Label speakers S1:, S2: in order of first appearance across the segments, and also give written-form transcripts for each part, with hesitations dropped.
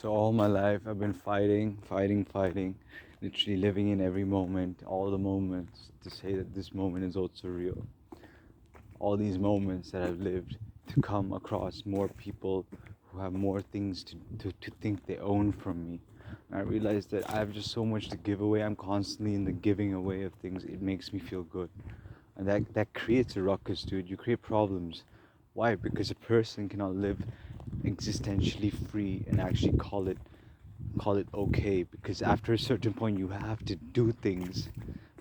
S1: So all my life I've been fighting, literally living in every moment, all the moments, to say that this moment is also real. All these moments that I've lived to come across more people who have more things to think they own from me. And I realized that I have just so much to give away. I'm constantly in the giving away of things. It makes me feel good. And that creates a ruckus, dude. You create problems. Why? Because a person cannot live existentially free and actually call it okay, because after a certain point you have to do things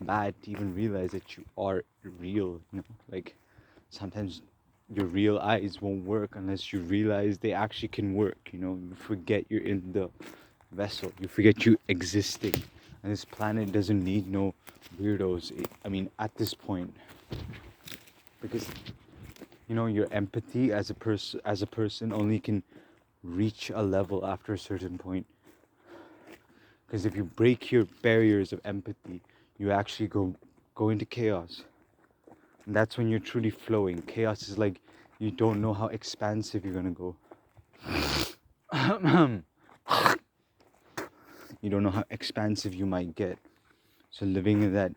S1: bad to even realize that you are real, like sometimes your real eyes won't work unless you realize they actually can work. You forget you're in the vessel, you forget you existing, and this planet doesn't need no weirdos. I mean, at this point, because your empathy as a person only can reach a level after a certain point. Because if you break your barriers of empathy, you actually go into chaos. And that's when you're truly flowing. Chaos is like you don't know how expansive you're gonna go. You don't know how expansive you might get. So living in that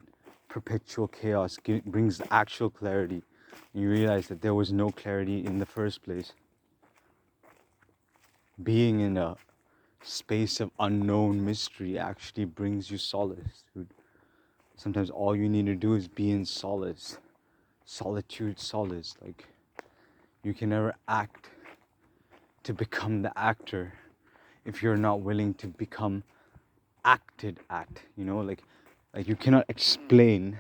S1: perpetual chaos brings actual clarity. And you realize that there was no clarity in the first place. Being in a space of unknown mystery actually brings you solace, dude. Sometimes all you need to do is be in solace. Solitude, solace. Like, you can never act to become the actor if you're not willing to become acted at, like you cannot explain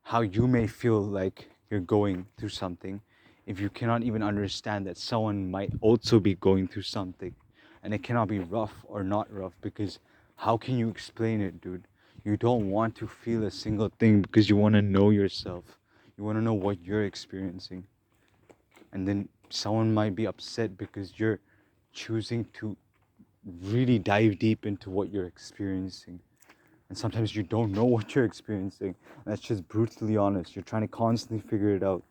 S1: how you may feel like you're going through something if you cannot even understand that someone might also be going through something. And it cannot be rough or not rough, because how can you explain it, dude? You don't want to feel a single thing because you want to know yourself. You want to know what you're experiencing. And then someone might be upset because you're choosing to really dive deep into what you're experiencing. And sometimes you don't know what you're experiencing. That's just brutally honest. You're trying to constantly figure it out.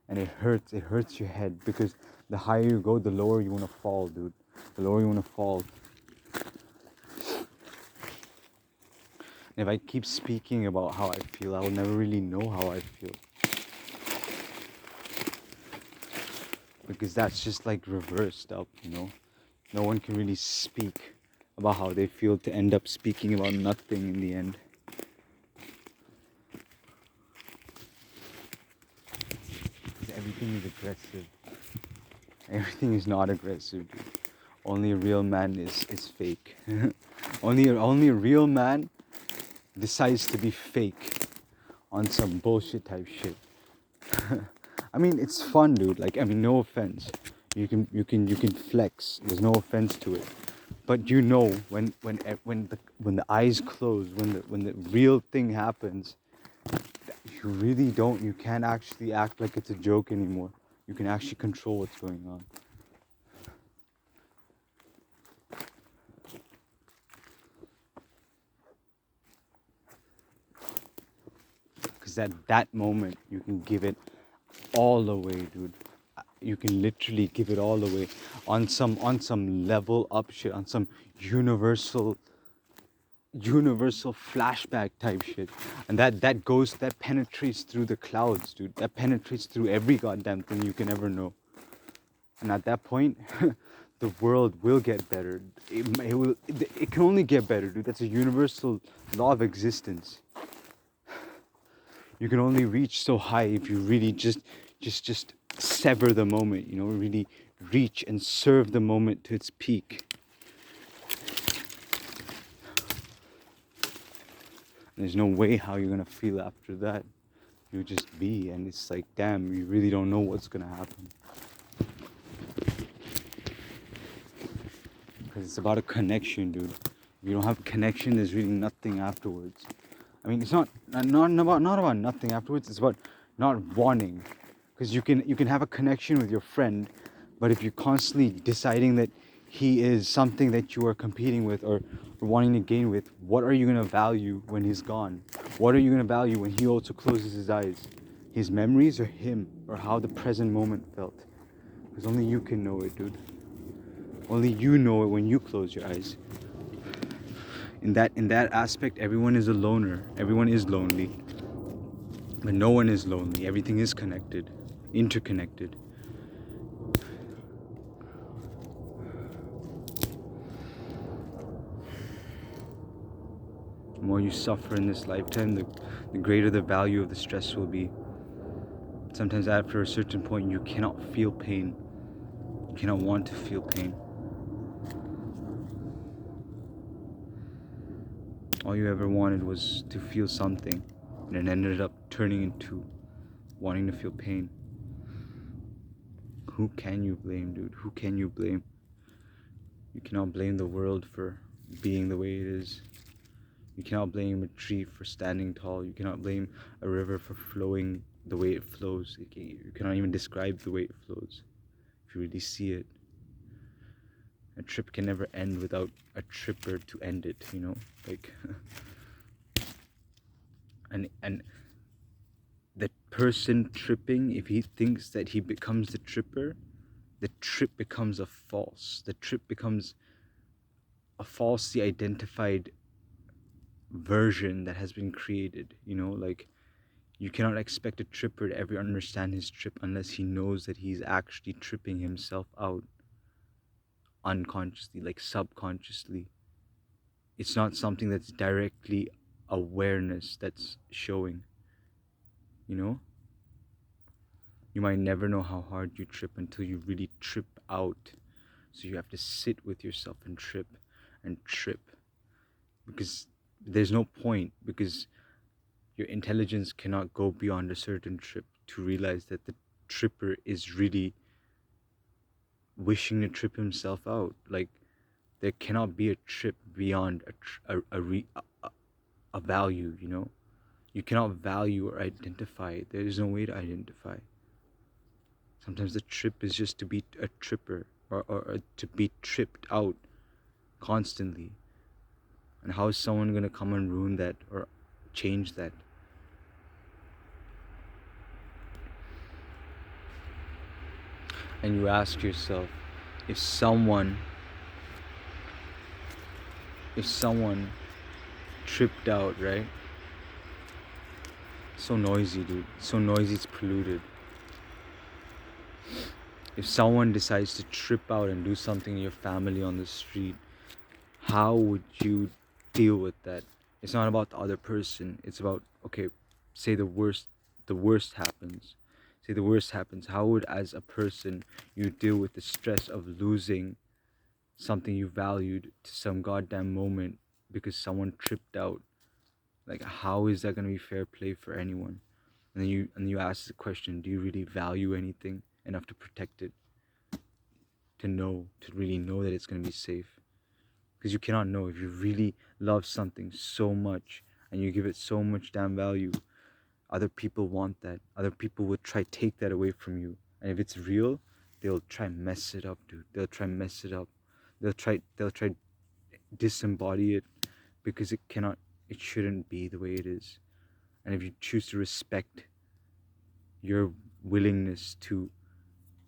S1: And it hurts your head, because the higher you go, the lower you want to fall, dude. The lower you want to fall. And if I keep speaking about how I feel, I will never really know how I feel. Because that's just like reversed up, No one can really speak about how they feel to end up speaking about nothing in the end. Everything is aggressive. Everything is not aggressive, dude. Only a real man is fake. only a real man decides to be fake on some bullshit type shit. I mean, it's fun, dude. Like, I mean, no offense. You can flex. There's no offense to it. But when the eyes close, when the real thing happens, you can't actually act like it's a joke anymore. You can actually control what's going on. Because at that moment, you can give it all away, dude. You can literally give it all away on some level up shit, on some universal flashback type shit. And that penetrates through the clouds, dude. That penetrates through every goddamn thing you can ever know. And at that point, the world will get better. It can only get better, dude. That's a universal law of existence. You can only reach so high if you really just sever the moment, really reach and serve the moment to its peak. There's no way how you're gonna feel after that. You just be, and it's like, damn, you really don't know what's gonna happen. Because it's about a connection, dude. If you don't have a connection, there's really nothing afterwards. I mean, it's not about nothing afterwards. It's about not wanting, because you can have a connection with your friend, but if you're constantly deciding that he is something that you are competing with or wanting to gain with, what are you gonna value when he's gone? What are you gonna value when he also closes his eyes? His memories, or him, or how the present moment felt? Because only you can know it, dude. Only you know it when you close your eyes. In that aspect, everyone is a loner. Everyone is lonely. But no one is lonely. Everything is connected, interconnected. The more you suffer in this lifetime, the greater the value of the stress will be. Sometimes after a certain point, you cannot feel pain. You cannot want to feel pain. All you ever wanted was to feel something, and it ended up turning into wanting to feel pain. Who can you blame, dude? Who can you blame? You cannot blame the world for being the way it is. You cannot blame a tree for standing tall. You cannot blame a river for flowing the way it flows. You cannot even describe the way it flows if you really see it. A trip can never end without a tripper to end it, you know? Like, and the person tripping, if he thinks that he becomes the tripper, the trip becomes a false. The trip becomes a falsely identified version that has been created, you know? Like, you cannot expect a tripper to ever understand his trip unless he knows that he's actually tripping himself out unconsciously, like subconsciously. It's not something that's directly awareness that's showing, you know? You might never know how hard you trip until you really trip out. So you have to sit with yourself and trip and trip. Because there's no point, because your intelligence cannot go beyond a certain trip to realize that the tripper is really wishing to trip himself out. Like, there cannot be a trip beyond a value, you know? You cannot value or identify it. There is no way to identify. Sometimes the trip is just to be a tripper, or to be tripped out constantly. And how is someone going to come and ruin that or change that? And you ask yourself, if someone tripped out, right? So noisy, dude. So noisy, it's polluted. If someone decides to trip out and do something to your family on the street, how would you deal with that? It's not about the other person. It's about, okay, say the worst happens. Say the worst happens. How would, as a person, you deal with the stress of losing something you valued to some goddamn moment because someone tripped out? Like, how is that gonna be fair play for anyone? And then you ask the question, do you really value anything enough to protect it? To really know that it's gonna be safe? Because you cannot know. If you really love something so much and you give it so much damn value, other people want that. Other people would try take that away from you. And if it's real, they'll try mess it up, dude. They'll try mess it up. They'll try disembody it, because it shouldn't be the way it is. And if you choose to respect your willingness to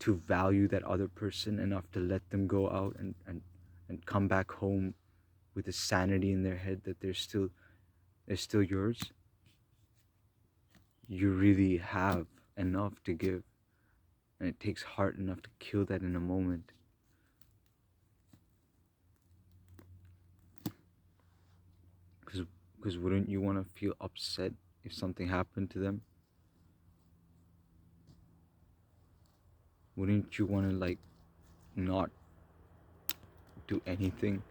S1: value that other person enough to let them go out and come back home with a sanity in their head that they're still yours, you really have enough to give. And it takes heart enough to kill that in a moment. Because wouldn't you want to feel upset if something happened to them? Wouldn't you want to, like, not do anything?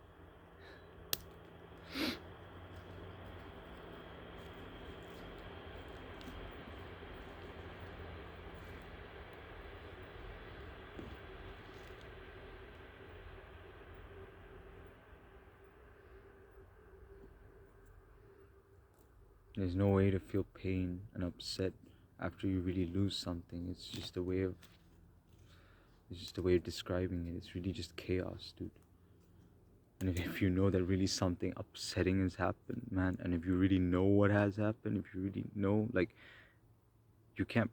S1: There's no way to feel pain and upset after you really lose something. It's just a way of describing it. It's really just chaos, dude. And if you know that really something upsetting has happened, man, and if you really know what has happened, if you really know, you can't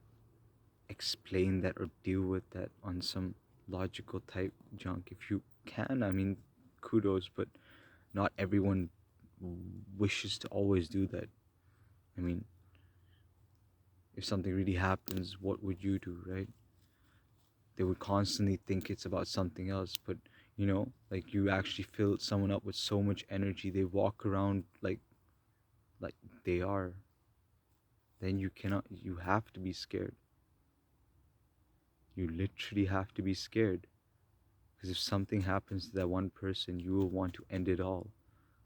S1: explain that or deal with that on some logical type junk. If you can, I mean, kudos, but not everyone wishes to always do that. I mean, if something really happens, what would you do, right? They would constantly think it's about something else, but like you actually fill someone up with so much energy, they walk around like they are, then you have to be scared. You literally have to be scared. Because if something happens to that one person, you will want to end it all,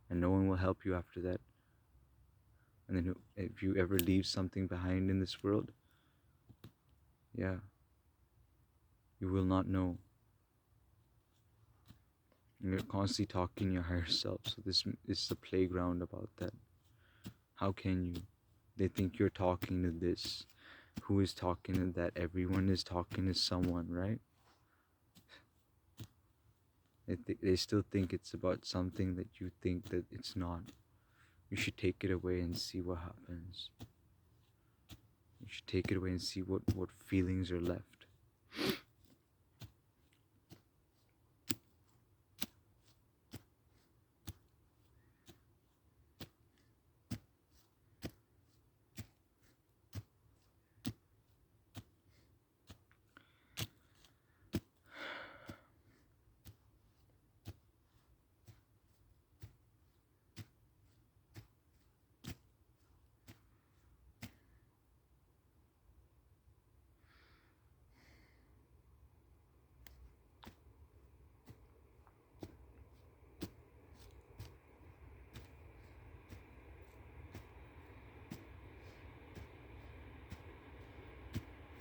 S1: and no one will help you after that. And then if you ever leave something behind in this world, yeah, you will not know. And you're constantly talking to your higher self. So this is the playground about that. How can you? They think you're talking to this. Who is talking to that? Everyone is talking to someone, right? They still think it's about something that you think that it's not. You should take it away and see what happens. You should take it away and see what feelings are left.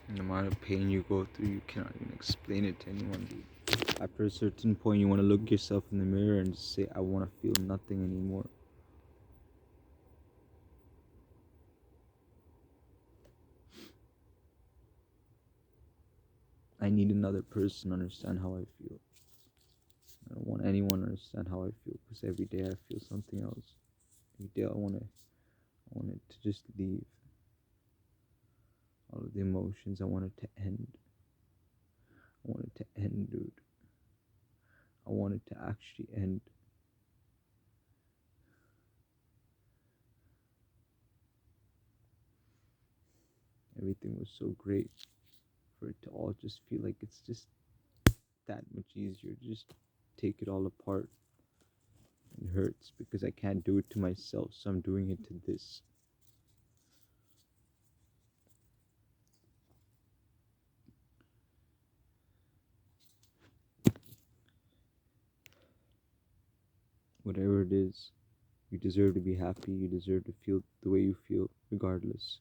S1: The amount of pain you go through, you cannot even explain it to anyone, dude. After a certain point, you want to look yourself in the mirror and just say, I want to feel nothing anymore. I need another person to understand how I feel. I don't want anyone to understand how I feel, because every day I feel something else. Every day I want it to just leave. All of the emotions, I want it to end. I want it to end, dude. I want it to actually end. Everything was so great for it to all just feel like it's just that much easier to just take it all apart. It hurts because I can't do it to myself, so I'm doing it to this. Whatever it is, you deserve to be happy, you deserve to feel the way you feel, regardless.